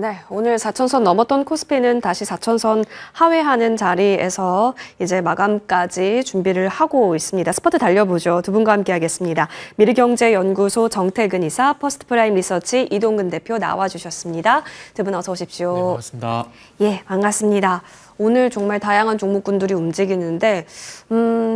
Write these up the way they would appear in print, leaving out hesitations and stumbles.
네, 오늘 4천선 넘었던 코스피는 다시 4천선 하회하는 자리에서 이제 마감까지 준비를 하고 있습니다. 스포트 달려보죠. 두 분과 함께 하겠습니다. 미르경제연구소 정태근 이사, 퍼스트프라임 리서치 이동근 대표 나와주셨습니다. 두 분 어서 오십시오. 네, 반갑습니다. 예, 반갑습니다. 오늘 정말 다양한 종목군들이 움직이는데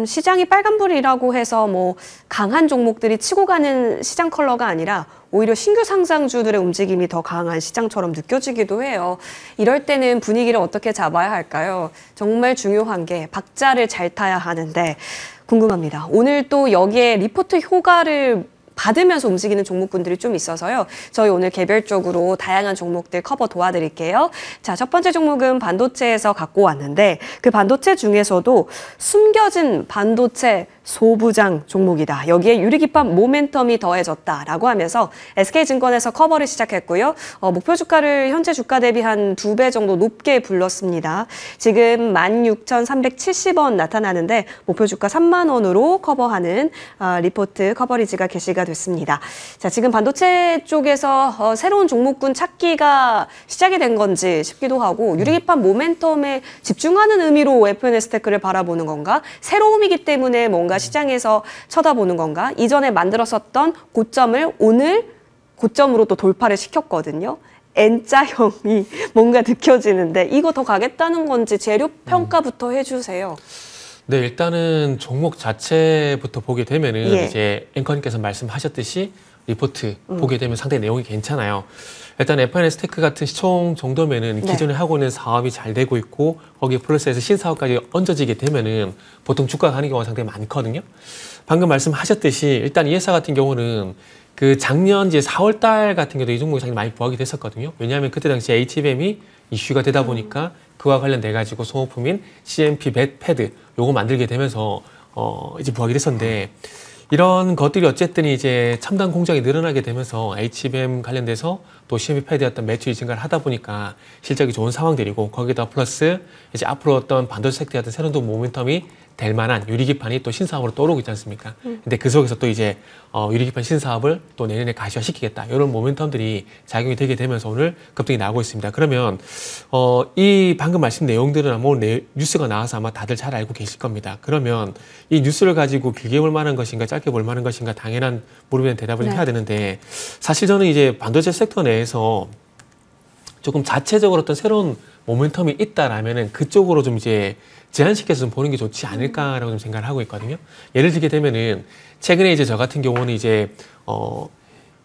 시장이 빨간불이라고 해서 뭐 강한 종목들이 치고 가는 시장 컬러가 아니라 오히려 신규 상장주들의 움직임이 더 강한 시장처럼 느껴지기도 해요. 이럴 때는 분위기를 어떻게 잡아야 할까요? 정말 중요한 게 박자를 잘 타야 하는데 궁금합니다. 오늘 또 여기에 리포트 효과를 받으면서 움직이는 종목군들이 좀 있어서요. 저희 오늘 개별적으로 다양한 종목들 커버 도와드릴게요. 자, 첫 번째 종목은 반도체에서 갖고 왔는데 그 반도체 중에서도 숨겨진 반도체 소부장 종목이다. 여기에 유리기판 모멘텀이 더해졌다라고 하면서 SK증권에서 커버를 시작했고요. 목표 주가를 현재 주가 대비 한 2배 정도 높게 불렀습니다. 지금 16,370원 나타나는데 목표 주가 3만 원으로 커버하는 리포트 커버리지가 게시가 됐습니다. 자, 지금 반도체 쪽에서 새로운 종목군 찾기가 시작이 된 건지 싶기도 하고 유리기판 모멘텀에 집중하는 의미로 FNS테크를 바라보는 건가? 새로움이기 때문에 뭔가 시장에서 쳐다보는 건가? 이전에 만들었었던 고점을 오늘 고점으로 또 돌파를 시켰거든요. N자형이 뭔가 느껴지는데 이거 더 가겠다는 건지 재료 평가부터 해주세요. 네, 일단은 종목 자체부터 보게 되면은 이제 앵커님께서 말씀하셨듯이 리포트 보게 되면 상당히 내용이 괜찮아요. 일단 FNS테크 같은 시총 정도면은 기존에 하고 있는 사업이 잘 되고 있고 거기에 플러스해서 신사업까지 얹어지게 되면은 보통 주가가 가는 경우가 상당히 많거든요. 방금 말씀하셨듯이 일단 이 회사 같은 경우는 그 작년 이제 4월 달 같은 경우도 이 종목이 상당히 많이 부각이 됐었거든요. 왜냐하면 그때 당시 HBM이 이슈가 되다 보니까 그와 관련돼 가지고 소모품인 CMP 패드 요거 만들게 되면서 이제 부각이 됐었는데 이런 것들이 어쨌든 이제 첨단 공정이 늘어나게 되면서 HBM 관련돼서 또 CMP 패드였던 매출이 증가를 하다 보니까 실적이 좋은 상황들이고 거기다 플러스 이제 앞으로 어떤 반도체 섹터 같은 새로운 모멘텀이 될 만한 유리기판이 또 신사업으로 떠오르고 있지 않습니까? 근데 그 속에서 또 이제 유리기판 신사업을 또 내년에 가시화시키겠다. 이런 모멘텀들이 작용이 되게 되면서 오늘 급등이 나오고 있습니다. 그러면 이 방금 말씀 내용들은 뭐 뉴스가 나와서 아마 다들 잘 알고 계실 겁니다. 그러면 이 뉴스를 가지고 길게 볼 만한 것인가 짧게 볼 만한 것인가 당연한 물음에 대답을 해야 되는데 사실 저는 이제 반도체 섹터 내에서 조금 자체적으로 어떤 새로운 모멘텀이 있다라면은 그쪽으로 좀 이제 제한시켜서 좀 보는 게 좋지 않을까라고 좀 생각을 하고 있거든요. 예를 들게 되면은 최근에 이제 저 같은 경우는 이제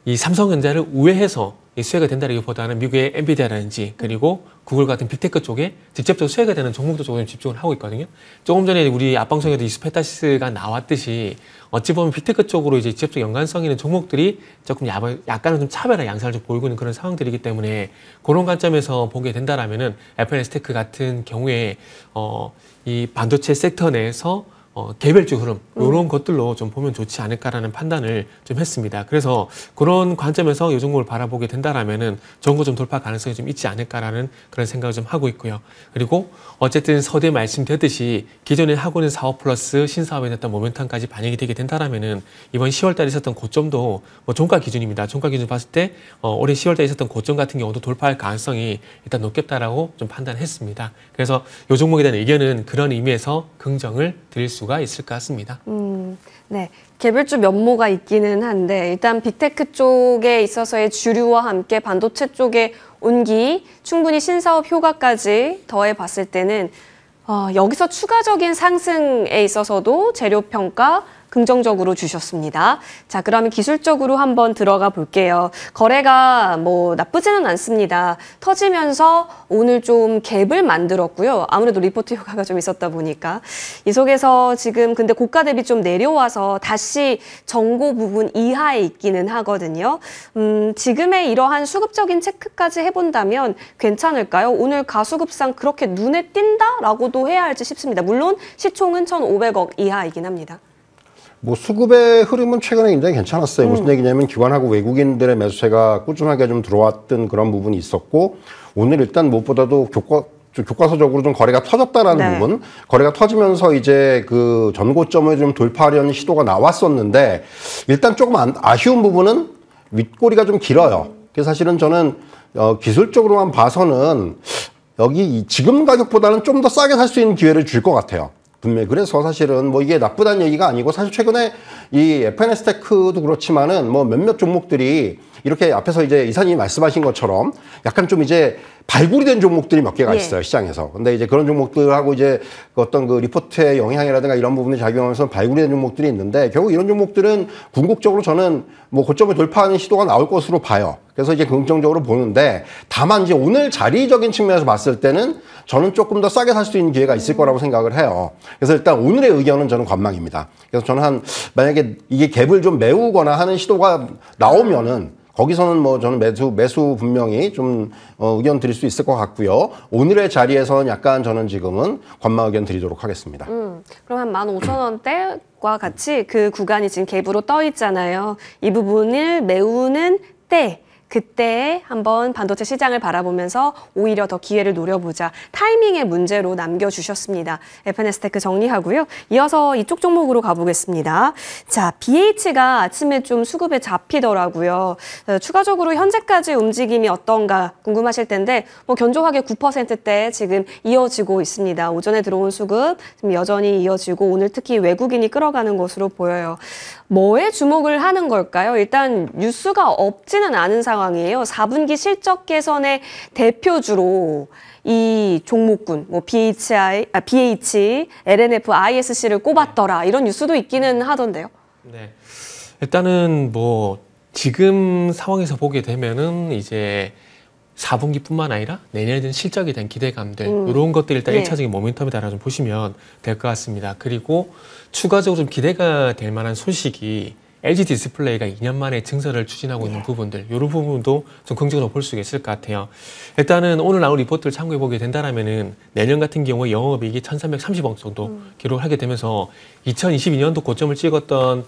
이 삼성전자를 우회해서 수혜가 된다기보다는 미국의 엔비디아라든지 그리고 구글 같은 빅테크 쪽에 직접적으로 수혜가 되는 종목도 조금 집중을 하고 있거든요. 조금 전에 우리 앞방송에도 이스페타스가 나왔듯이 어찌 보면 빅테크 쪽으로 이제 직접적 연관성 있는 종목들이 조금 약간은 좀 차별화 양상을 좀 보이고 있는 그런 상황들이기 때문에 그런 관점에서 보게 된다라면은 FNS테크 같은 경우에 이 반도체 섹터 내에서 개별적 흐름 이런 것들로 좀 보면 좋지 않을까라는 판단을 좀 했습니다. 그래서 그런 관점에서 이 종목을 바라보게 된다라면은 정고 좀 돌파 가능성이 좀 있지 않을까라는 그런 생각을 좀 하고 있고요. 그리고 어쨌든 서두에 말씀드렸듯이 기존에 하고 있는 사업 플러스 신사업에 됐던 모멘텀까지 반영이 되게 된다라면은 이번 10월달에 있었던 고점도 뭐 종가 기준입니다. 종가 기준 봤을 때 올해 10월달에 있었던 고점 같은 경우도 돌파할 가능성이 일단 높겠다라고 좀 판단했습니다. 그래서 이 종목에 대한 의견은 그런 의미에서 긍정을 드릴 수가 있을 것 같습니다. 네, 개별주 면모가 있기는 한데 일단 빅테크 쪽에 있어서의 주류와 함께 반도체 쪽의 온기, 충분히 신사업 효과까지 더해 봤을 때는 여기서 추가적인 상승에 있어서도 재료 평가 긍정적으로 주셨습니다. 자, 그러면 기술적으로 한번 들어가 볼게요. 거래가 뭐 나쁘지는 않습니다. 터지면서 오늘 좀 갭을 만들었고요. 아무래도 리포트 효과가 좀 있었다 보니까. 이 속에서 지금 근데 고가 대비 좀 내려와서 다시 정고 부분 이하에 있기는 하거든요. 지금의 이러한 수급적인 체크까지 해본다면 괜찮을까요? 오늘 가수급상 그렇게 눈에 띈다라고도 해야 할지 싶습니다. 물론 시총은 1,500억 이하이긴 합니다. 뭐 수급의 흐름은 최근에 굉장히 괜찮았어요. 무슨 얘기냐면 기관하고 외국인들의 매수세가 꾸준하게 좀 들어왔던 그런 부분이 있었고 오늘 일단 무엇보다도 교과서적으로 좀 거래가 터졌다라는 부분, 거래가 터지면서 이제 그 전고점을 좀 돌파하려는 시도가 나왔었는데 일단 조금 아쉬운 부분은 윗꼬리가 좀 길어요. 그래서 사실은 저는 기술적으로만 봐서는 여기 지금 가격보다는 좀 더 싸게 살 수 있는 기회를 줄 것 같아요. 분명히. 그래서 사실은 뭐 이게 나쁘다는 얘기가 아니고, 사실 최근에 이 FNS테크도 그렇지만은 뭐 몇몇 종목들이 이렇게 앞에서 이제 이사님이 말씀하신 것처럼 약간 좀 이제 발굴이 된 종목들이 몇 개가 있어요, 시장에서. 근데 이제 그런 종목들하고 이제 어떤 그 리포트의 영향이라든가 이런 부분이 작용하면서 발굴이 된 종목들이 있는데, 결국 이런 종목들은 궁극적으로 저는 뭐 고점을 돌파하는 시도가 나올 것으로 봐요. 그래서 이제 긍정적으로 보는데, 다만 이제 오늘 자리적인 측면에서 봤을 때는 저는 조금 더 싸게 살 수 있는 기회가 있을 거라고 생각을 해요. 그래서 일단 오늘의 의견은 저는 관망입니다. 그래서 저는 만약에 이게 갭을 좀 메우거나 하는 시도가 나오면은 거기서는 뭐 저는 매수 분명히 좀 의견 드릴 수 있을 것 같고요. 오늘의 자리에서는 약간 저는 지금은 관망 의견 드리도록 하겠습니다. 그럼 한 15,000원대과 같이 그 구간이 지금 갭으로 떠 있잖아요. 이 부분을 메우는 때, 그때 한번 반도체 시장을 바라보면서 오히려 더 기회를 노려보자. 타이밍의 문제로 남겨주셨습니다. FNS테크 정리하고요. 이어서 이쪽 종목으로 가보겠습니다. 자, BH가 아침에 좀 수급에 잡히더라고요. 추가적으로 현재까지 움직임이 어떤가 궁금하실 텐데, 뭐 견조하게 9%대 지금 이어지고 있습니다. 오전에 들어온 수급 지금 여전히 이어지고, 오늘 특히 외국인이 끌어가는 것으로 보여요. 뭐에 주목을 하는 걸까요? 일단 뉴스가 없지는 않은 상황이에요. 4분기 실적 개선의 대표주로 이 종목군, 뭐 BH, LNF, ISC를 꼽았더라. 이런 뉴스도 있기는 하던데요. 네. 일단은 뭐 지금 상황에서 보게 되면은 이제 4분기뿐만 아니라 내년에 대한 실적에 대한 기대감들, 이런 것들이 일단 1차적인 모멘텀이다라고 좀 보시면 될 것 같습니다. 그리고 추가적으로 좀 기대가 될 만한 소식이 LG 디스플레이가 2년 만에 증설을 추진하고 있는 부분들, 이런 부분도 좀 긍정적으로 볼 수 있을 것 같아요. 일단은 오늘 나온 리포트를 참고해 보게 된다면은 내년 같은 경우에 영업이익이 1,330억 정도 기록을 하게 되면서 2022년도 고점을 찍었던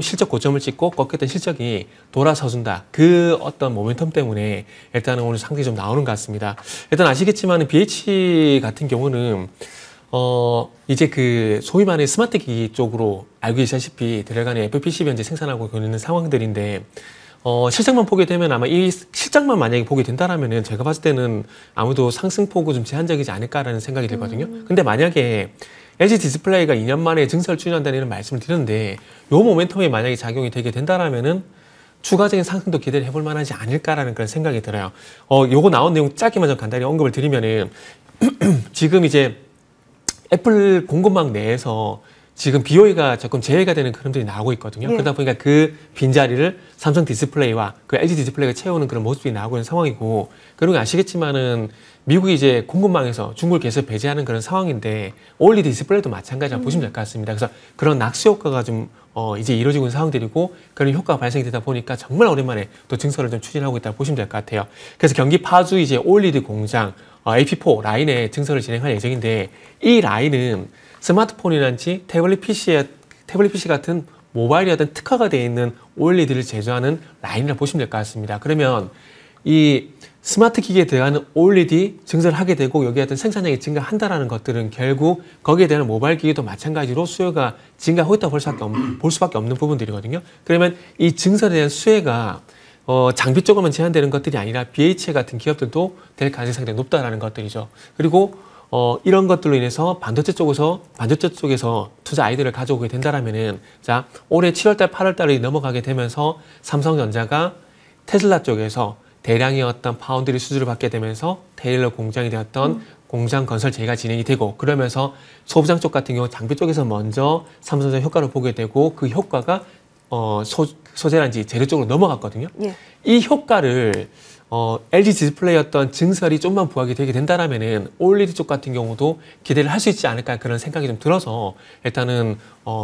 실적 고점을 찍고 꺾였던 실적이 돌아서준다. 그 어떤 모멘텀 때문에 일단은 오늘 상승이 좀 나오는 것 같습니다. 일단 아시겠지만 BH 같은 경우는 이제 그 소위 말하는 스마트 기기 쪽으로 알고 계시다시피 들어가는 FPCB 현재 생산하고 있는 상황들인데, 실적만 보게 되면 아마 이 실적만 만약에 보게 된다라면은 제가 봤을 때는 아무도 상승폭은 좀 제한적이지 않을까라는 생각이 들거든요. 근데 만약에 LG 디스플레이가 2년 만에 증설 추진한다는 이런 말씀을 드렸는데, 요 모멘텀이 만약에 작용이 되게 된다라면은 추가적인 상승도 기대를 해볼 만하지 않을까라는 그런 생각이 들어요. 요거 나온 내용 짧게만 좀 간단히 언급을 드리면은 지금 이제 애플 공급망 내에서 지금 BOE가 조금 제외가 되는 그림들이 나오고 있거든요. 그러다 보니까 그 빈자리를 삼성 디스플레이와 그 LG 디스플레이가 채우는 그런 모습이 나오고 있는 상황이고, 그리고 아시겠지만은 미국이 이제 공급망에서 중국을 계속 배제하는 그런 상황인데, OLED 디스플레이도 마찬가지라고 보시면 될 것 같습니다. 그래서 그런 낙수 효과가 좀 이제 이루어지고 있는 상황들이고, 그런 효과가 발생이 되다 보니까 정말 오랜만에 또 증설을 좀 추진하고 있다고 보시면 될 것 같아요. 그래서 경기 파주 이제 OLED 공장 AP4 라인에 증설을 진행할 예정인데, 이 라인은 스마트폰이란지 태블릿 PC 같은 모바일에 어떤 특화가 되어 있는 OLED를 제조하는 라인이라고 보시면 될 것 같습니다. 그러면 이 스마트 기기에 들어가는 OLED 증설을 하게 되고 여기에 어떤 생산량이 증가한다라는 것들은 결국 거기에 대한 모바일 기기도 마찬가지로 수요가 증가하고 있다고 볼 수밖에 없는 부분들이거든요. 그러면 이 증설에 대한 수혜가 장비 쪽으로만 제한되는 것들이 아니라 BH 같은 기업들도 될 가능성이 상당히 높다라는 것들이죠. 그리고 이런 것들로 인해서 반도체 쪽에서 투자 아이디어를 가져오게 된다라면은, 자, 올해 7월달, 8월달이 넘어가게 되면서 삼성전자가 테슬라 쪽에서 대량의 어떤 파운드리 수주를 받게 되면서 테일러 공장이 되었던 공장 건설 제의가 진행이 되고, 그러면서 소부장 쪽 같은 경우 장비 쪽에서 먼저 삼성전자 효과를 보게 되고, 그 효과가 소재란지 재료 쪽으로 넘어갔거든요. 이 효과를 LG 디스플레이였던 증설이 좀만 부각이 되게 된다라면은 OLED 쪽 같은 경우도 기대를 할 수 있지 않을까, 그런 생각이 좀 들어서 일단은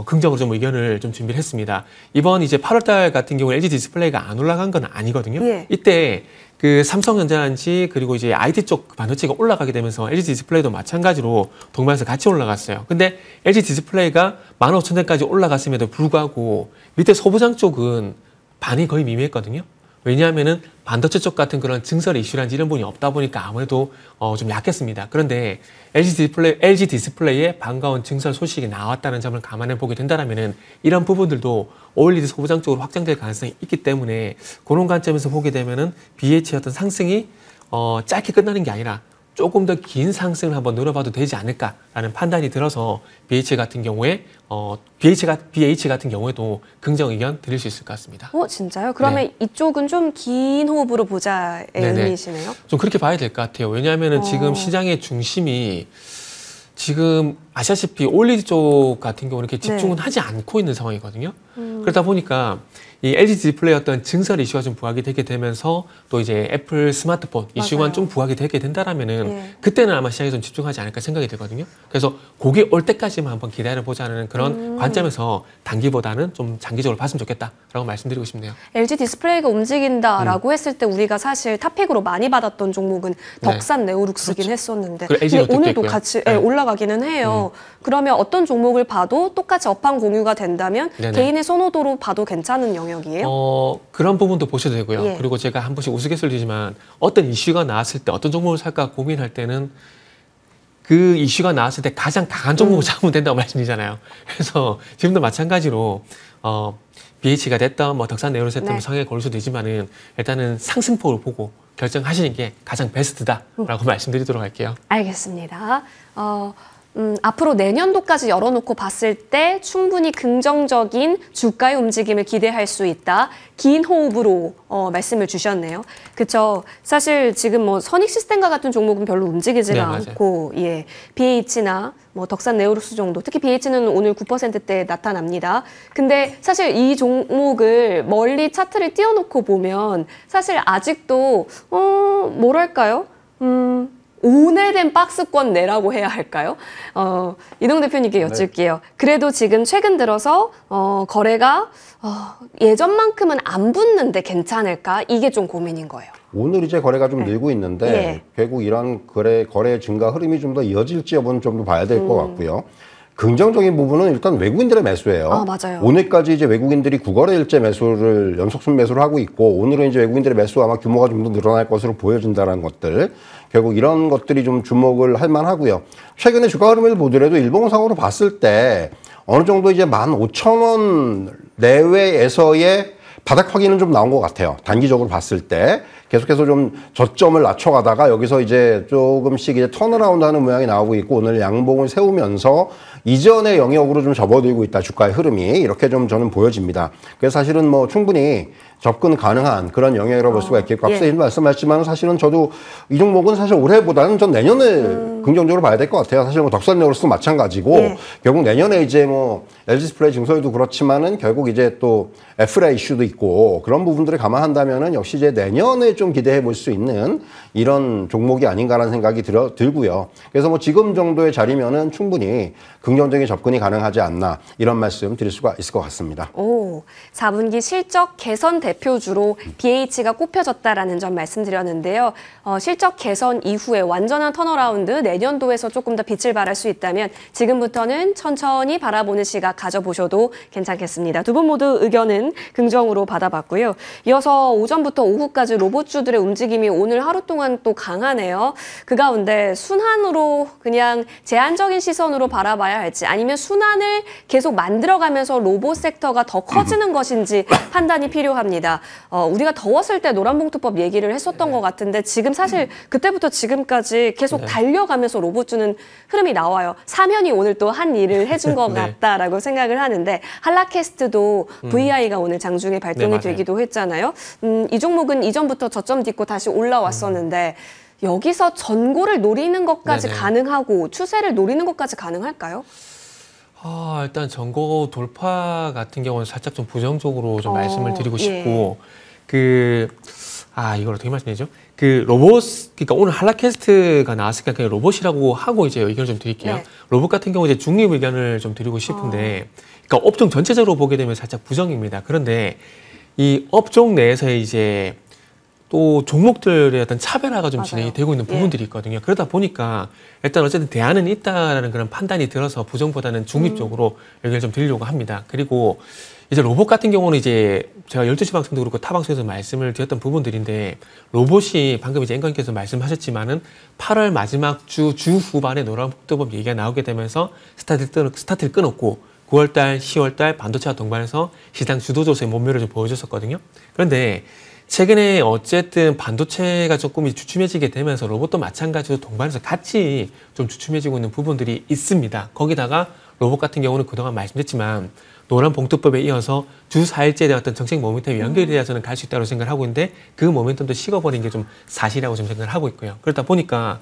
긍정적으로 좀 의견을 좀 준비를 했습니다. 이번 이제 8월달 같은 경우 LG 디스플레이가 안 올라간 건 아니거든요. 이때 그 삼성전자란지 그리고 이제 IT 쪽 반도체가 올라가게 되면서 LG 디스플레이도 마찬가지로 동반해서 같이 올라갔어요. 근데 LG 디스플레이가 15,000원까지 올라갔음에도 불구하고 밑에 소부장 쪽은 반이 거의 미미했거든요. 왜냐하면은 반도체 쪽 같은 그런 증설 이슈라든지 이런 부분이 없다 보니까 아무래도 좀 약했습니다. 그런데 LG 디스플레이의 반가운 증설 소식이 나왔다는 점을 감안해 보게 된다면은 이런 부분들도 OLED 소부장 쪽으로 확장될 가능성이 있기 때문에 그런 관점에서 보게 되면은 BH의 어떤 상승이 짧게 끝나는 게 아니라 조금 더 긴 상승을 한번 노려봐도 되지 않을까라는 판단이 들어서 BH 같은 경우에 BH 같은 경우에도 긍정 의견 드릴 수 있을 것 같습니다. 진짜요? 그러면 네. 이쪽은 좀 긴 호흡으로 보자의 네네. 의미이시네요? 좀 그렇게 봐야 될 것 같아요. 왜냐하면은 지금 시장의 중심이 지금 아시다시피 OLED 쪽 같은 경우는 이렇게 집중은 하지 않고 있는 상황이거든요. 그러다 보니까 이 LG 디스플레이 어떤 증설 이슈가 좀 부각이 되게 되면서 또 이제 애플 스마트폰 이슈가 맞아요. 좀 부각이 되게 된다라면은 예. 그때는 아마 시장에 좀 집중하지 않을까 생각이 들거든요. 그래서 그게 올 때까지만 한번 기다려보자는 그런 관점에서 단기보다는 좀 장기적으로 봤으면 좋겠다라고 말씀드리고 싶네요. LG 디스플레이가 움직인다라고 했을 때 우리가 사실 탑픽으로 많이 받았던 종목은 덕산 네오룩스긴 했었는데 그리고 LG 근데 롯데도 오늘도 있고요. 같이 네. 올라가기는 해요. 그러면 어떤 종목을 봐도 똑같이 업황 공유가 된다면 네네. 개인의 선호도로 봐도 괜찮은 영역이에요? 그런 부분도 보셔도 되고요. 예. 그리고 제가 한 번씩 우스갯소리지만 어떤 이슈가 나왔을 때 어떤 종목을 살까 고민할 때는 그 이슈가 나왔을 때 가장 강한 종목을 잡으면 된다고 말씀드리잖아요. 그래서 지금도 마찬가지로 BH가 됐던 뭐 덕산 네오룩스 됐던 네. 성에 고를 수도 있지만은 일단은 상승폭을 보고 결정하시는 게 가장 베스트다라고 말씀드리도록 할게요. 알겠습니다. 앞으로 내년도까지 열어놓고 봤을 때 충분히 긍정적인 주가의 움직임을 기대할 수 있다. 긴 호흡으로 말씀을 주셨네요. 그렇죠. 사실 지금 뭐 선익 시스템과 같은 종목은 별로 움직이지가 네, 맞아요. 않고, 예, BH나 뭐 덕산 네오룩스 정도, 특히 BH는 오늘 9%대 나타납니다. 근데 사실 이 종목을 멀리 차트를 띄워놓고 보면 사실 아직도 뭐랄까요? 오래된 박스권 내라고 해야 할까요? 이동 대표님께 여쭐게요. 그래도 지금 최근 들어서 거래가 예전만큼은 안 붙는데 괜찮을까? 이게 좀 고민인 거예요. 오늘 이제 거래가 좀 늘고 있는데 예. 결국 이런 거래 증가 흐름이 좀 더 이어질지 여부는 좀 더 봐야 될 것 같고요. 긍정적인 부분은 일단 외국인들의 매수예요. 맞아요. 오늘까지 이제 외국인들이 9거래일째 매수를 연속 순매수를 하고 있고 오늘은 이제 외국인들의 매수 아마 규모가 좀 더 늘어날 것으로 보여진다는 것들. 결국 이런 것들이 좀 주목을 할 만하고요. 최근에 주가 흐름을 보더라도 일봉상으로 봤을 때 어느 정도 이제 15,000원 내외에서의 바닥 확인은 좀 나온 것 같아요. 단기적으로 봤을 때. 계속해서 좀 저점을 낮춰가다가 여기서 이제 조금씩 이제 턴어라운드 하는 모양이 나오고 있고 오늘 양봉을 세우면서 이전의 영역으로 좀 접어들고 있다. 주가의 흐름이. 이렇게 좀 저는 보여집니다. 그래서 사실은 뭐 충분히 접근 가능한 그런 영역이라고 볼 수가 있겠고 앞서 예. 말씀하셨지만 사실은 저도 이 종목은 사실 올해보다는 전 내년을 긍정적으로 봐야 될 것 같아요. 사실 뭐 덕산 네오룩스도 마찬가지고 예. 결국 내년에 이제 뭐 LG 디스플레이 증설도 그렇지만은 결국 이제 또 애플의 이슈도 있고 그런 부분들을 감안한다면은 역시 이제 내년에 좀 기대해 볼 수 있는 이런 종목이 아닌가라는 생각이 들고요. 그래서 뭐 지금 정도의 자리면은 충분히 긍정적인 접근이 가능하지 않나 이런 말씀 드릴 수가 있을 것 같습니다. 4분기 실적 개선 대표주로 BH가 꼽혀졌다라는 점 말씀드렸는데요. 실적 개선 이후에 완전한 턴어라운드 내년도에서 조금 더 빛을 발할 수 있다면 지금부터는 천천히 바라보는 시각 가져보셔도 괜찮겠습니다. 두 분 모두 의견은 긍정으로 받아봤고요. 이어서 오전부터 오후까지 로봇주들의 움직임이 오늘 하루 동안 또 강하네요. 그 가운데 순환으로 그냥 제한적인 시선으로 바라봐야 할지 아니면 순환을 계속 만들어가면서 로봇 섹터가 더 커지는 것인지 판단이 필요합니다. 우리가 더웠을 때 노란봉투법 얘기를 했었던 것 같은데 지금 사실 그때부터 지금까지 계속 달려가면서 로봇주는 흐름이 나와요. 사면이 오늘 또 한 일을 해준 것 같다라고 생각을 하는데 한라캐스트도 VI가 오늘 장중에 발동이 되기도 했잖아요. 이 종목은 이전부터 저점 딛고 다시 올라왔었는데 여기서 전고를 노리는 것까지 가능하고 추세를 노리는 것까지 가능할까요? 일단 전고 돌파 같은 경우는 살짝 좀 부정적으로 좀 말씀을 드리고 싶고 이걸 어떻게 말씀드리죠? 그러니까 오늘 한라캐스트가 나왔으니까 그냥 로봇이라고 하고 이제 의견을 좀 드릴게요. 네. 로봇 같은 경우 이제 중립 의견을 좀 드리고 싶은데, 그러니까 업종 전체적으로 보게 되면 살짝 부정입니다. 그런데 이 업종 내에서 이제 또 종목들의 어떤 차별화가 좀 맞아요. 진행이 되고 있는 부분들이 있거든요. 그러다 보니까 일단 어쨌든 대안은 있다라는 그런 판단이 들어서 부정보다는 중립적으로 얘기를 좀 드리려고 합니다. 그리고 이제 로봇 같은 경우는 이제 제가 12시 방송도 그렇고 타 방송에서 말씀을 드렸던 부분들인데 로봇이 방금 이제 앵커님께서 말씀하셨지만은 8월 마지막 주 후반에 노란복도법 얘기가 나오게 되면서 스타트를 끊었고 9월달, 10월달 반도체와 동반해서 시장 주도조서의 몸매를 좀 보여줬었거든요. 그런데 최근에 어쨌든 반도체가 조금 주춤해지게 되면서 로봇도 마찬가지로 동반해서 같이 좀 주춤해지고 있는 부분들이 있습니다. 거기다가 로봇 같은 경우는 그동안 말씀드렸지만 노란봉투법에 이어서 주 4일째에 대한 어떤 정책 모멘텀이 연결이 돼야 저는 갈 수 있다고 생각을 하고 있는데 그 모멘텀도 식어버린 게 좀 사실이라고 좀 생각을 하고 있고요. 그러다 보니까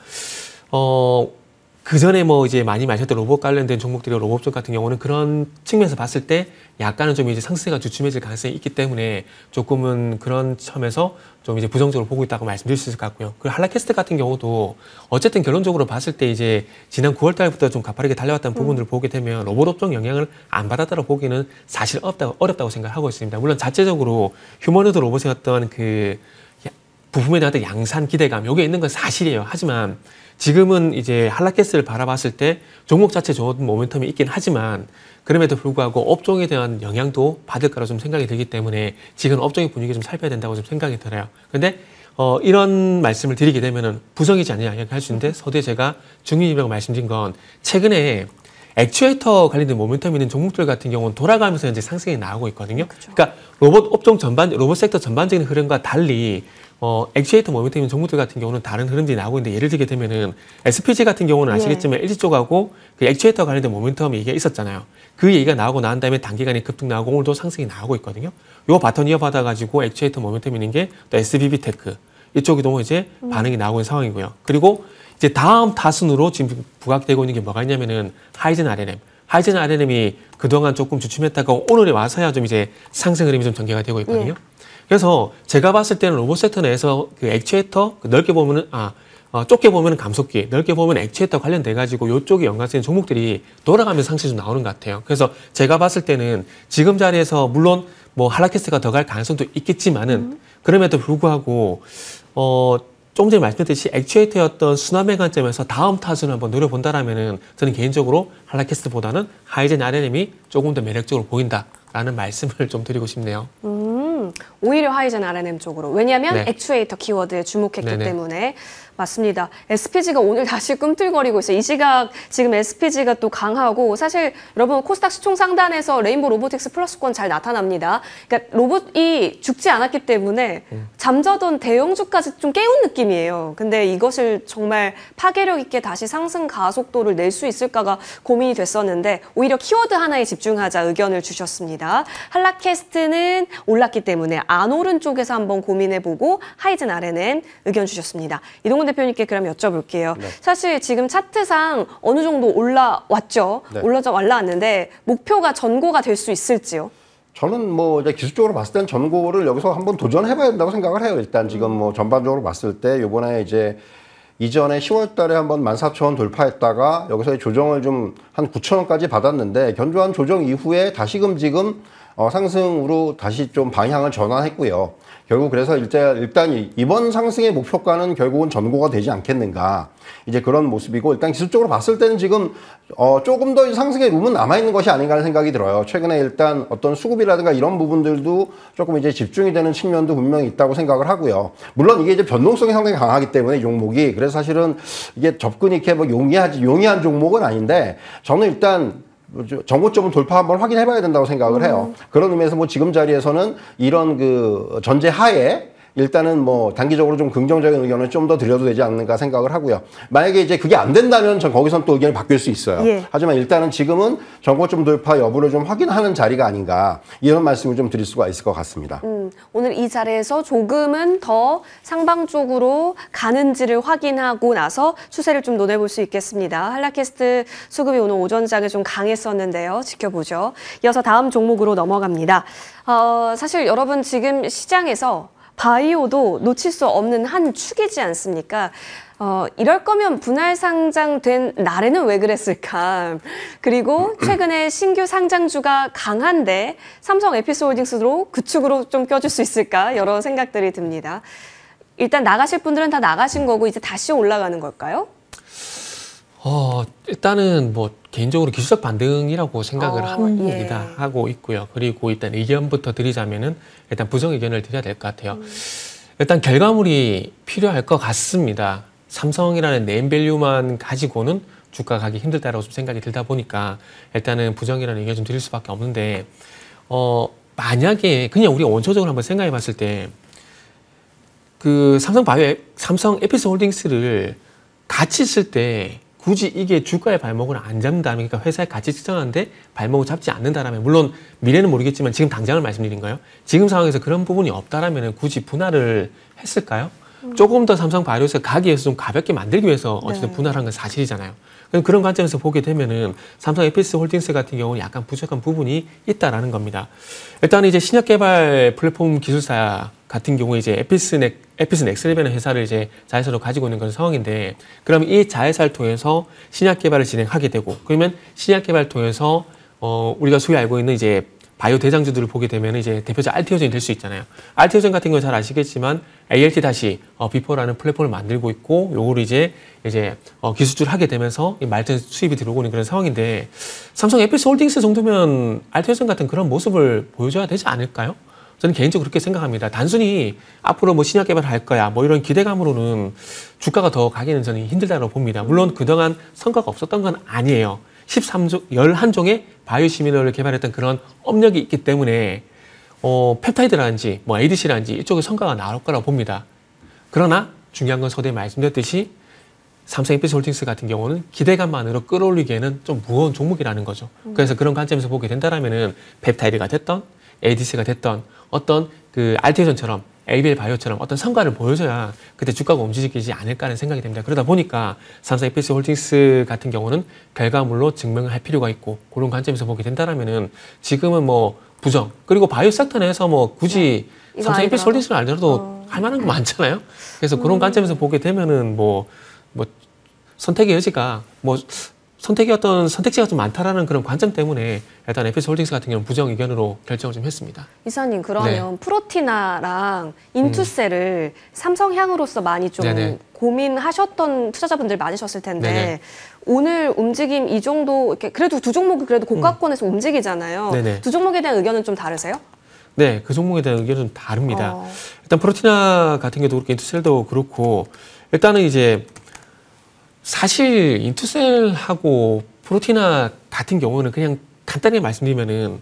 그 전에 뭐 이제 많이 마셨던 로봇 관련된 종목들이 로봇쪽 같은 경우는 그런 측면에서 봤을 때 약간은 좀 이제 상승세가 주춤해질 가능성이 있기 때문에 조금은 그런 점에서 좀 이제 부정적으로 보고 있다고 말씀드릴 수 있을 것 같고요. 그리고 한라캐스트 같은 경우도 어쨌든 결론적으로 봤을 때 이제 지난 9월 달부터 좀 가파르게 달려왔던 부분들을 보게 되면 로봇 업종 영향을 안 받았다고 보기는 사실 어렵다고 생각하고 있습니다. 물론 자체적으로 휴머노드 로봇의 어떤 그 부품에 대한 양산 기대감 요게 있는 건 사실이에요. 하지만 지금은 이제 한라캐스트를 바라봤을 때 종목 자체 좋은 모멘텀이 있긴 하지만 그럼에도 불구하고 업종에 대한 영향도 받을 거라 좀 생각이 들기 때문에 지금 업종의 분위기 좀 살펴야 된다고 좀 생각이 들어요. 근데 이런 말씀을 드리게 되면은 부정이지 않느냐 이야기할 수 있는데 서두에 제가 중립이라고 말씀드린 건 최근에 액추에이터 관련된 모멘텀 있는 종목들 같은 경우는 돌아가면서 이제 상승이 나오고 있거든요. 그렇죠. 그러니까 로봇 섹터 전반적인 흐름과 달리 액추에이터 모멘텀 있는 종목들 같은 경우는 다른 흐름들이 나오고 있는데 예를 들게 되면은 SPG 같은 경우는 아시겠지만 LG 쪽하고 그 액추에이터 관련된 모멘텀 얘기가 있었잖아요. 그 얘기가 나오고 난 다음에 단기간에 급등 나오고 오늘도 상승이 나오고 있거든요. 요 바톤 이어받아가지고 액추에이터 모멘텀 있는 게 또 SBB테크 이쪽에도 이제 반응이 나오고 있는 상황이고요. 그리고 이제 다음 타순으로 지금 부각되고 있는 게 뭐가 있냐면은 하이젠 RNM. 하이젠 RNM이 그동안 조금 주춤했다가 오늘에 와서야 좀 이제 상승 흐름이 좀 전개가 되고 있거든요. 그래서 제가 봤을 때는 로봇 섹터 내에서 그 액추에이터 넓게 보면은 좁게 보면은 감속기, 넓게 보면 액추에이터 관련돼 가지고 요쪽에 연관된 종목들이 돌아가면서 상승이 좀 나오는 것 같아요. 그래서 제가 봤을 때는 지금 자리에서 물론 뭐 한라캐스트가 더 갈 가능성도 있겠지만은 그럼에도 불구하고 조금 전에 말씀드렸듯이 액추에이터의 어떤 순환매 관점에서 다음 타순을 한번 노려본다라면은 저는 개인적으로 한라캐스트보다는 하이젠 RNM이 조금 더 매력적으로 보인다라는 말씀을 좀 드리고 싶네요. 오히려 하이젠 RNM 쪽으로. 왜냐하면 네. 액추에이터 키워드에 주목했기 네네. 때문에. 맞습니다. SPG가 오늘 다시 꿈틀거리고 있어요. 이 시각 지금 SPG가 또 강하고 사실 여러분 코스닥 시총 상단에서 레인보 로보틱스 플러스권 잘 나타납니다. 그러니까 로봇이 죽지 않았기 때문에 잠자던 대형주까지 좀 깨운 느낌이에요. 근데 이것을 정말 파괴력 있게 다시 상승 가속도를 낼 수 있을까가 고민이 됐었는데 오히려 키워드 하나에 집중하자 의견을 주셨습니다. 한라캐스트는 올랐기 때문에 안 오른 쪽에서 한번 고민해보고 하이젠 RNN 의견 주셨습니다. 이동근 대표님께 그럼 여쭤볼게요. 네. 사실 지금 차트상 어느 정도 올라왔죠. 네. 올라왔는데 목표가 전고가 될 수 있을지요? 저는 뭐 이제 기술적으로 봤을 땐 전고를 여기서 한번 도전해봐야 된다고 생각을 해요. 일단 지금 뭐 전반적으로 봤을 때 요번에 이제 이전에 10월 달에 한번 14,000원 돌파했다가 여기서 조정을 좀 한 9,000원까지 받았는데 견조한 조정 이후에 다시금 지금 상승으로 다시 좀 방향을 전환했고요. 결국 그래서 일단 이번 상승의 목표가는 결국은 전고가 되지 않겠는가. 이제 그런 모습이고 일단 기술적으로 봤을 때는 지금 조금 더 상승의 룸은 남아있는 것이 아닌가 하는 생각이 들어요. 최근에 일단 어떤 수급이라든가 이런 부분들도 조금 이제 집중이 되는 측면도 분명히 있다고 생각을 하고요. 물론 이게 이제 변동성이 상당히 강하기 때문에 이 종목이 그래서 사실은 이게 접근이 이렇게 뭐 용이한 종목은 아닌데 저는 일단 정고점을 돌파 한번 확인해 봐야 된다고 생각을 해요. 그런 의미에서 뭐 지금 자리에서는 이런 그 전제 하에 일단은 뭐 단기적으로 좀 긍정적인 의견을 좀 더 드려도 되지 않는가 생각을 하고요. 만약에 이제 그게 안 된다면 전 거기선 또 의견이 바뀔 수 있어요. 예. 하지만 일단은 지금은 정고점 돌파 여부를 좀 확인하는 자리가 아닌가 이런 말씀을 좀 드릴 수가 있을 것 같습니다. 오늘 이 자리에서 조금은 더 상방 쪽으로 가는지를 확인하고 나서 추세를 좀 논해볼 수 있겠습니다. 한라캐스트 수급이 오늘 오전장에 좀 강했었는데요. 지켜보죠. 이어서 다음 종목으로 넘어갑니다. 사실 여러분 지금 시장에서 바이오도 놓칠 수 없는 한 축이지 않습니까? 이럴 거면 분할 상장된 날에는 왜 그랬을까? 그리고 최근에 신규 상장주가 강한데 삼성 에피스홀딩스로 그 축으로 좀 껴줄 수 있을까? 여러 생각들이 듭니다. 일단 나가실 분들은 다 나가신 거고 이제 다시 올라가는 걸까요? 일단은 뭐 개인적으로 기술적 반등이라고 생각을 합니다. 예. 하고 있고요. 그리고 일단 의견부터 드리자면은 일단 부정 의견을 드려야 될 것 같아요. 일단 결과물이 필요할 것 같습니다. 삼성이라는 네임밸류만 가지고는 주가 가기 힘들다라고 좀 생각이 들다 보니까 일단은 부정이라는 의견 좀 드릴 수밖에 없는데 만약에 그냥 우리가 원초적으로 한번 생각해 봤을 때 그 삼성 에피스홀딩스를 같이 쓸 때 굳이 이게 주가의 발목을 안 잡는다면, 그러니까 회사의 가치 측정하는데 발목을 잡지 않는다라면, 물론 미래는 모르겠지만 지금 당장을 말씀드린 거예요. 지금 상황에서 그런 부분이 없다라면 굳이 분할을 했을까요? 조금 더 삼성 바이오에서 가기 위해서 좀 가볍게 만들기 위해서 어쨌든 분할한 건 사실이잖아요. 그런 관점에서 보게 되면은 삼성 에피스홀딩스 같은 경우는 약간 부족한 부분이 있다라는 겁니다. 일단 이제 신약 개발 플랫폼 기술사 같은 경우에 이제 에피스넥스라는 회사를 이제 자회사로 가지고 있는 그런 상황인데, 그러면 이 자회사를 통해서 신약 개발을 진행하게 되고, 그러면 신약 개발 통해서 우리가 소위 알고 있는 이제 바이오 대장주들을 보게 되면 이제 대표적 알티오젠이 될 수 있잖아요. 알티오젠 같은 건 잘 아시겠지만 ALT-비포라는 플랫폼을 만들고 있고, 요거를 이제 기술주를 하게 되면서 이 말든 수입이 들어오고 있는 그런 상황인데, 삼성 에피스홀딩스 정도면 알티오젠 같은 그런 모습을 보여줘야 되지 않을까요? 저는 개인적으로 그렇게 생각합니다. 단순히 앞으로 뭐 신약 개발을 할 거야, 뭐 이런 기대감으로는 주가가 더 가기는 저는 힘들다고 봅니다. 물론 그동안 성과가 없었던 건 아니에요. 11종의 바이오 시밀러를 개발했던 그런 업력이 있기 때문에 펩타이드라든지 뭐 ADC라든지 이쪽에 성과가 나올 거라고 봅니다. 그러나 중요한 건 서두에 말씀드렸듯이 삼성 에피스홀딩스 같은 경우는 기대감만으로 끌어올리기에는 좀 무거운 종목이라는 거죠. 그래서 그런 관점에서 보게 된다라면은 펩타이드가 됐던 ADC가 됐던 어떤 그 알티오전처럼 ABL 바이오처럼 어떤 성과를 보여줘야 그때 주가가 움직이지 않을까 하는 생각이 듭니다. 그러다 보니까 삼성 에피스홀딩스 같은 경우는 결과물로 증명을 할 필요가 있고, 그런 관점에서 보게 된다라면은 지금은 뭐 부정, 그리고 바이오 섹터 내에서 뭐 굳이 삼성 에피스홀딩스를 알더라도 할 만한 거 많잖아요. 그래서 그런 관점에서 보게 되면은 뭐 선택의 여지가 선택지가 좀 많다라는 그런 관점 때문에 일단 에피스홀딩스 같은 경우는 부정 의견으로 결정을 좀 했습니다. 이사님, 그러면 프로티나랑 인투셀을 삼성향으로서 많이 좀 고민하셨던 투자자분들 많으셨을 텐데, 오늘 움직임 이 정도, 이렇게 그래도 두 종목이 그래도 고가권에서 움직이잖아요. 두 종목에 대한 의견은 좀 다르세요? 네, 그 종목에 대한 의견은 좀 다릅니다. 일단 프로티나 같은 경우도 그렇고 인투셀도 그렇고, 일단은 이제 사실 인투셀하고 프로티나 같은 경우는 그냥 간단히 말씀드리면은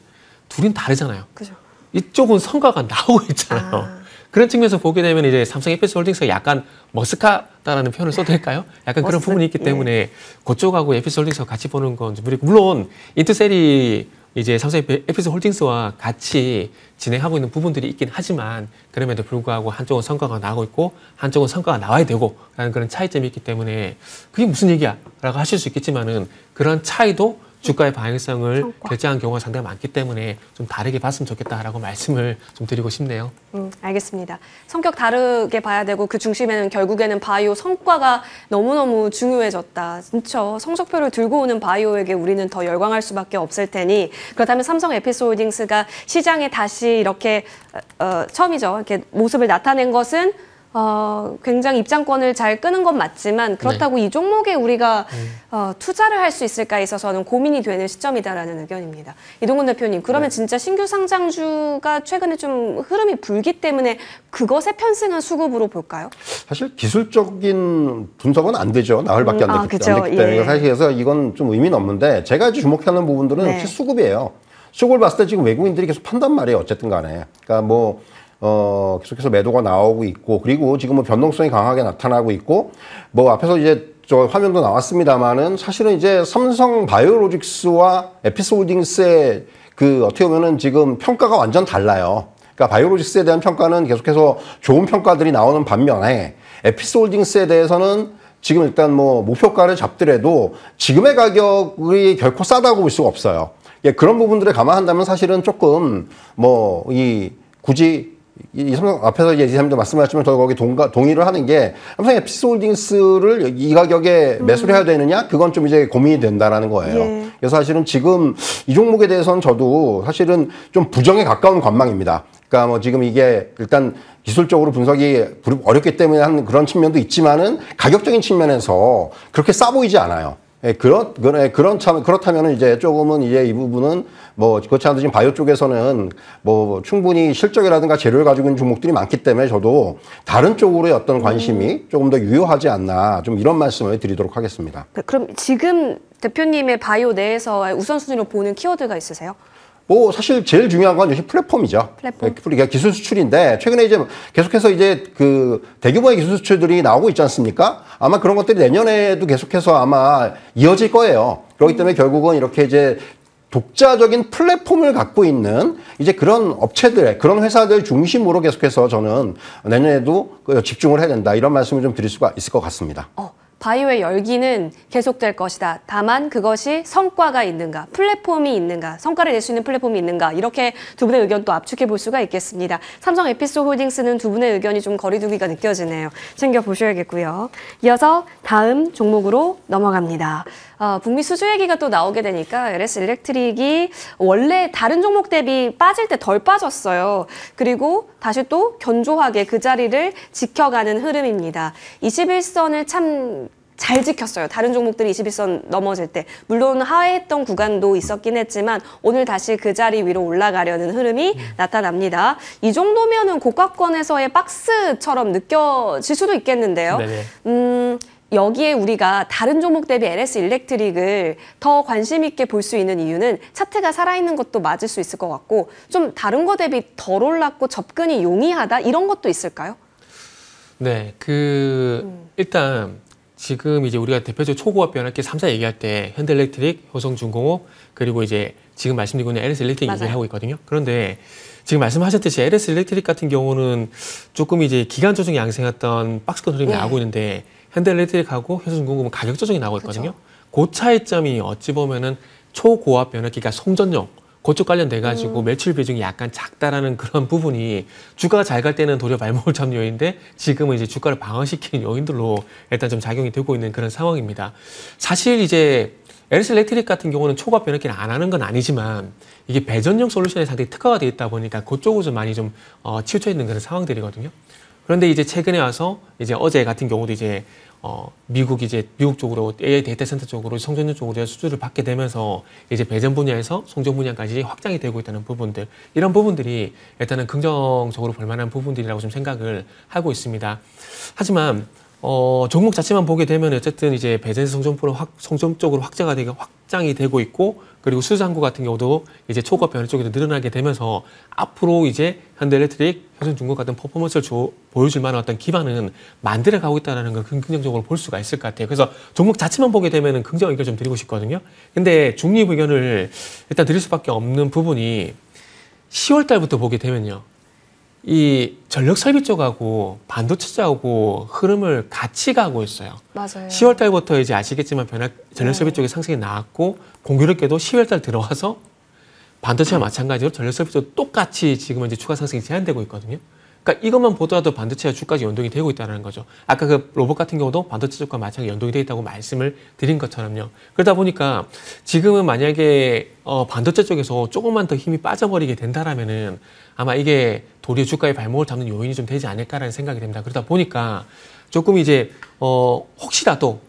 둘은 다르잖아요. 그죠. 이쪽은 성과가 나오고 있잖아요. 그런 측면에서 보게 되면 이제 삼성 에피스홀딩스가 약간 머쓱하다라는 표현을 써도 될까요? 약간 그런 부분이 있기 때문에 그쪽하고 에피스홀딩스와 같이 보는 건 좀 무리고, 물론 인투셀이 이제 삼성 에피스홀딩스와 같이 진행하고 있는 부분들이 있긴 하지만, 그럼에도 불구하고 한쪽은 성과가 나오고 있고 한쪽은 성과가 나와야 되고 라는 그런 차이점이 있기 때문에 그게 무슨 얘기야? 라고 하실 수 있겠지만은, 그런 차이도 주가의 방향성을 결정한 경우가 상당히 많기 때문에 좀 다르게 봤으면 좋겠다라고 말씀을 좀 드리고 싶네요. 알겠습니다. 성격 다르게 봐야 되고 그 중심에는 결국에는 바이오 성과가 너무너무 중요해졌다. 진짜 성적표를 들고 오는 바이오에게 우리는 더 열광할 수밖에 없을 테니, 그렇다면 삼성 에피스홀딩스가 시장에 다시 이렇게 처음이죠. 이렇게 모습을 나타낸 것은 굉장히 입장권을 잘 끄는 건 맞지만, 그렇다고 이 종목에 우리가 투자를 할 수 있을까에 있어서는 고민이 되는 시점이다라는 의견입니다. 이동근 대표님, 그러면 진짜 신규 상장주가 최근에 좀 흐름이 불기 때문에 그것에 편승한 수급으로 볼까요? 사실 기술적인 분석은 안 되죠. 나흘밖에 안 됐기 때문에. 사실 그래서 이건 좀 의미는 없는데, 제가 주목하는 부분들은 역시 수급이에요. 수급을 봤을 때 지금 외국인들이 계속 판단 말이에요. 어쨌든 간에. 그러니까 계속해서 매도가 나오고 있고, 그리고 지금 변동성이 강하게 나타나고 있고, 앞에서 이제 저 화면도 나왔습니다만은, 사실은 이제 삼성 바이오로직스와 에피스홀딩스의 어떻게 보면은 지금 평가가 완전 달라요. 그러니까 바이오로직스에 대한 평가는 계속해서 좋은 평가들이 나오는 반면에, 에피스홀딩스에 대해서는 지금 일단 목표가를 잡더라도 지금의 가격이 결코 싸다고 볼 수가 없어요. 그런 부분들을 감안한다면 사실은 조금 굳이 삼성 앞에서 예지사님도 말씀하셨지만 저 거기 동의를 하는 게, 삼성 에피스홀딩스를 이 가격에 매수를 해야 되느냐, 그건 좀 이제 고민이 된다라는 거예요. 그래서 사실은 지금 이 종목에 대해서는 저도 사실은 좀 부정에 가까운 관망입니다. 그러니까 뭐 지금 이게 일단 기술적으로 분석이 어렵기 때문에 하는 그런 측면도 있지만은 가격적인 측면에서 그렇게 싸 보이지 않아요. 예, 그렇다면은 이제 조금은 이제 이 부분은 뭐 그렇지 않아도 지금 바이오 쪽에서는 뭐 충분히 실적이라든가 재료를 가지고 있는 종목들이 많기 때문에 저도 다른 쪽으로의 어떤 관심이 조금 더 유효하지 않나 좀 이런 말씀을 드리도록 하겠습니다. 그럼 지금 대표님의 바이오 내에서 우선순위로 보는 키워드가 있으세요? 뭐 사실 제일 중요한 건 역시 플랫폼이죠. 플랫폼. 그러니까 기술 수출인데 최근에 이제 계속해서 이제 그 대규모의 기술 수출들이 나오고 있지 않습니까? 아마 그런 것들이 내년에도 계속해서 아마 이어질 거예요. 그렇기 때문에 결국은 이렇게 이제 독자적인 플랫폼을 갖고 있는 이제 그런 업체들, 그런 회사들 중심으로 계속해서 저는 내년에도 집중을 해야 된다. 이런 말씀을 좀 드릴 수가 있을 것 같습니다. 바이오의 열기는 계속될 것이다. 다만 그것이 성과가 있는가, 플랫폼이 있는가, 성과를 낼 수 있는 플랫폼이 있는가, 이렇게 두 분의 의견 또 압축해 볼 수가 있겠습니다. 삼성 에피소홀딩스는 두 분의 의견이 좀 거리두기가 느껴지네요. 챙겨보셔야겠고요. 이어서 다음 종목으로 넘어갑니다. 북미 수주 얘기가 또 나오게 되니까 LS 일렉트릭이 원래 다른 종목 대비 빠질 때 덜 빠졌어요. 그리고 다시 또 견조하게 그 자리를 지켜가는 흐름입니다. 21선을 참 잘 지켰어요. 다른 종목들이 21선 넘어질 때. 물론 하회했던 구간도 있었긴 했지만 오늘 다시 그 자리 위로 올라가려는 흐름이 나타납니다. 이 정도면은 고가권에서의 박스처럼 느껴질 수도 있겠는데요. 네네. 여기에 우리가 다른 종목 대비 LS 일렉트릭을 더 관심 있게 볼 수 있는 이유는 차트가 살아있는 것도 맞을 수 있을 것 같고 좀 다른 거 대비 덜 올랐고 접근이 용이하다 이런 것도 있을까요? 네, 일단 지금 이제 우리가 대표적으로 초고압 변압기 3사 얘기할 때 현대일렉트릭, 효성중공업 그리고 이제 지금 말씀드리고 있는 LS 일렉트릭 얘기를 하고 있거든요. 그런데 지금 말씀하셨듯이 LS 일렉트릭 같은 경우는 조금 이제 기간 조정이 양생했던 박스권 흐름이 나오고 있는데 현대일렉트릭하고 효성중공업은 가격 조정이 나오고 있거든요. 그 차이점이 어찌 보면은 초고압 변압기가 송전용 그쪽 관련돼 가지고 매출 비중이 약간 작다라는 그런 부분이 주가가 잘 갈 때는 도리어 발목을 잡는 요인인데 지금은 이제 주가를 방어시키는 요인들로 일단 좀 작용이 되고 있는 그런 상황입니다. 사실 이제 LS 일렉트릭 같은 경우는 초고압 변압기를 안 하는 건 아니지만 이게 배전용 솔루션에 상당히 특화가 되어 있다 보니까 그쪽으로 좀 많이 좀 치우쳐 있는 그런 상황들이거든요. 그런데 이제 최근에 와서 이제 어제 같은 경우도 이제 미국 쪽으로 AI 데이터 센터 쪽으로 송전용 쪽으로 수주를 받게 되면서 이제 배전 분야에서 송전 분야까지 확장이 되고 있다는 부분들 이런 부분들이 일단은 긍정적으로 볼 만한 부분들이라고 좀 생각을 하고 있습니다. 하지만 종목 자체만 보게 되면 어쨌든 이제 배전에서 송전 쪽으로 확장이 되고 있고 그리고 수주상구 같은 경우도 이제 초고압 변압 쪽에도 늘어나게 되면서 앞으로 이제 현대일렉트릭, 효성중공업 같은 퍼포먼스를 보여줄 만한 어떤 기반은 만들어 가고 있다는 걸 긍정적으로 볼 수가 있을 것 같아요. 그래서 종목 자체만 보게 되면 긍정 의견 좀 드리고 싶거든요. 근데 중립 의견을 일단 드릴 수밖에 없는 부분이 10월 달부터 보게 되면요. 이 전력 설비 쪽하고 반도체 쪽하고 흐름을 같이 가고 있어요. 맞아요. 10월 달부터 이제 아시겠지만 전력 설비 쪽에 상승이 나왔고 공교롭게도 10월 달 들어와서 반도체와 마찬가지로 전력 설비 쪽 똑같이 지금은 이제 추가 상승이 제한되고 있거든요. 그러니까 이것만 보더라도 반도체와 주가가 연동이 되고 있다는 거죠. 아까 그 로봇 같은 경우도 반도체 쪽과 마찬가지로 연동이 되어 있다고 말씀을 드린 것처럼요. 그러다 보니까 지금은 만약에 반도체 쪽에서 조금만 더 힘이 빠져버리게 된다라면은 아마 이게 도리어 주가의 발목을 잡는 요인이 좀 되지 않을까라는 생각이 됩니다. 그러다 보니까 조금 이제 혹시라도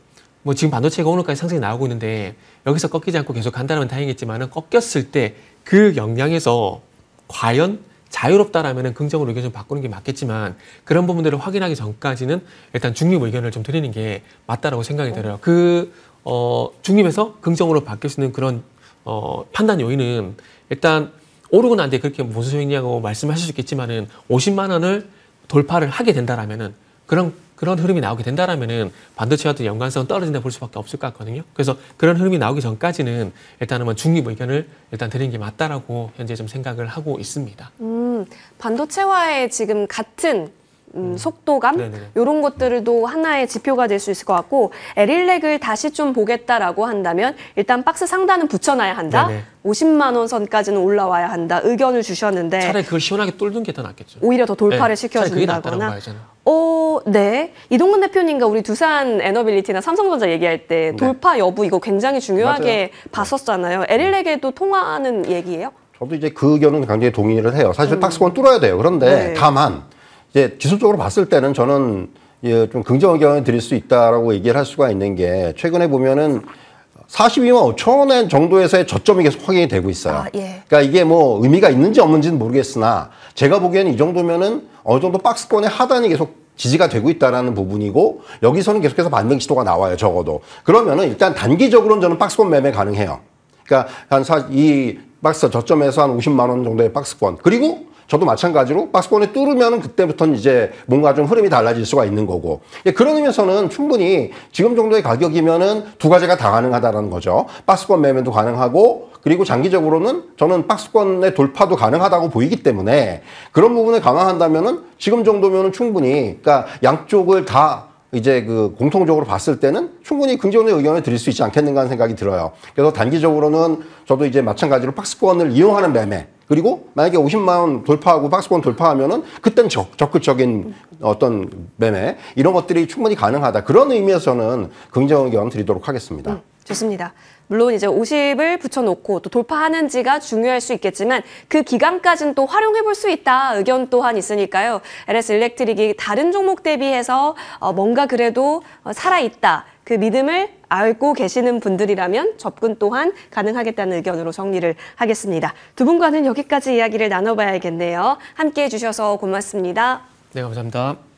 뭐 지금 반도체가 오늘까지 상승이 나오고 있는데 여기서 꺾이지 않고 계속 간다면 다행이겠지만은 꺾였을 때 그 영향에서 과연 자유롭다라면 긍정으로 의견 좀 바꾸는 게 맞겠지만 그런 부분들을 확인하기 전까지는 일단 중립 의견을 좀 드리는 게 맞다라고 생각이 들어요. 중립에서 긍정으로 바뀔 수 있는 그런 판단 요인은 일단 오르고 난 뒤에 그렇게 무슨 소용이냐고 말씀하실 수 있겠지만은 50만 원을 돌파를 하게 된다라면은 그런 흐름이 나오게 된다라면은 반도체와 연관성은 떨어진다 볼 수밖에 없을 것 같거든요. 그래서 그런 흐름이 나오기 전까지는 일단은 뭐 중립 의견을 일단 드리는 게 맞다라고 현재 좀 생각을 하고 있습니다. 반도체와의 지금 같은 속도감 이런 것들도 하나의 지표가 될 수 있을 것 같고 L일렉을 다시 좀 보겠다라고 한다면 일단 박스 상단은 붙여놔야 한다. 네네. 50만 원 선까지는 올라와야 한다. 의견을 주셨는데 차라리 그걸 시원하게 뚫는 게 더 낫겠죠. 오히려 더 돌파를 네, 차라리 그게 낫다라고 시켜준다거나. 봐요, 저는. 네. 이동근 대표님과 우리 두산 에너빌리티나 삼성전자 얘기할 때 돌파 여부 이거 굉장히 중요하게 봤었잖아요. L일렉에도 통하는 얘기예요? 저도 이제 그 의견은 굉장히 동의를 해요. 사실 박스권 뚫어야 돼요. 그런데 네. 다만 이제 기술적으로 봤을 때는 저는 좀 긍정 의견을 드릴 수 있다라고 얘기를 할 수가 있는 게 최근에 보면은 42만 5천 원 정도에서의 저점이 계속 확인이 되고 있어요. 아, 예. 그러니까 이게 뭐 의미가 있는지 없는지는 모르겠으나 제가 보기에는 이 정도면은 어느 정도 박스권의 하단이 계속 지지가 되고 있다라는 부분이고 여기서는 계속해서 반등 시도가 나와요. 적어도. 그러면은 일단 단기적으로는 저는 박스권 매매 가능해요. 그러니까 이 박스 저점에서 한 50만 원 정도의 박스권. 그리고 저도 마찬가지로 박스권을 뚫으면 그때부터는 이제 뭔가 좀 흐름이 달라질 수가 있는 거고. 그런 의미에서는 충분히 지금 정도의 가격이면은 두 가지가 다 가능하다라는 거죠. 박스권 매매도 가능하고 그리고 장기적으로는 저는 박스권의 돌파도 가능하다고 보이기 때문에 그런 부분을 감안한다면은 지금 정도면은 충분히 그러니까 양쪽을 다 이제 그 공통적으로 봤을 때는 충분히 긍정의 의견을 드릴 수 있지 않겠는가 하는 생각이 들어요. 그래서 단기적으로는 저도 이제 마찬가지로 박스권을 이용하는 매매 그리고 만약에 50만 원 돌파하고 박스권 돌파하면은 그때는 적극적인 어떤 매매 이런 것들이 충분히 가능하다. 그런 의미에서는 긍정 의견 드리도록 하겠습니다. 좋습니다. 물론 이제 50을 붙여놓고 또 돌파하는지가 중요할 수 있겠지만 그 기간까지는 또 활용해 볼 수 있다 의견 또한 있으니까요. LS 일렉트릭이 다른 종목 대비해서 뭔가 그래도 살아있다. 그 믿음을 알고 계시는 분들이라면 접근 또한 가능하겠다는 의견으로 정리를 하겠습니다. 두 분과는 여기까지 이야기를 나눠봐야겠네요. 함께해 주셔서 고맙습니다. 네, 감사합니다.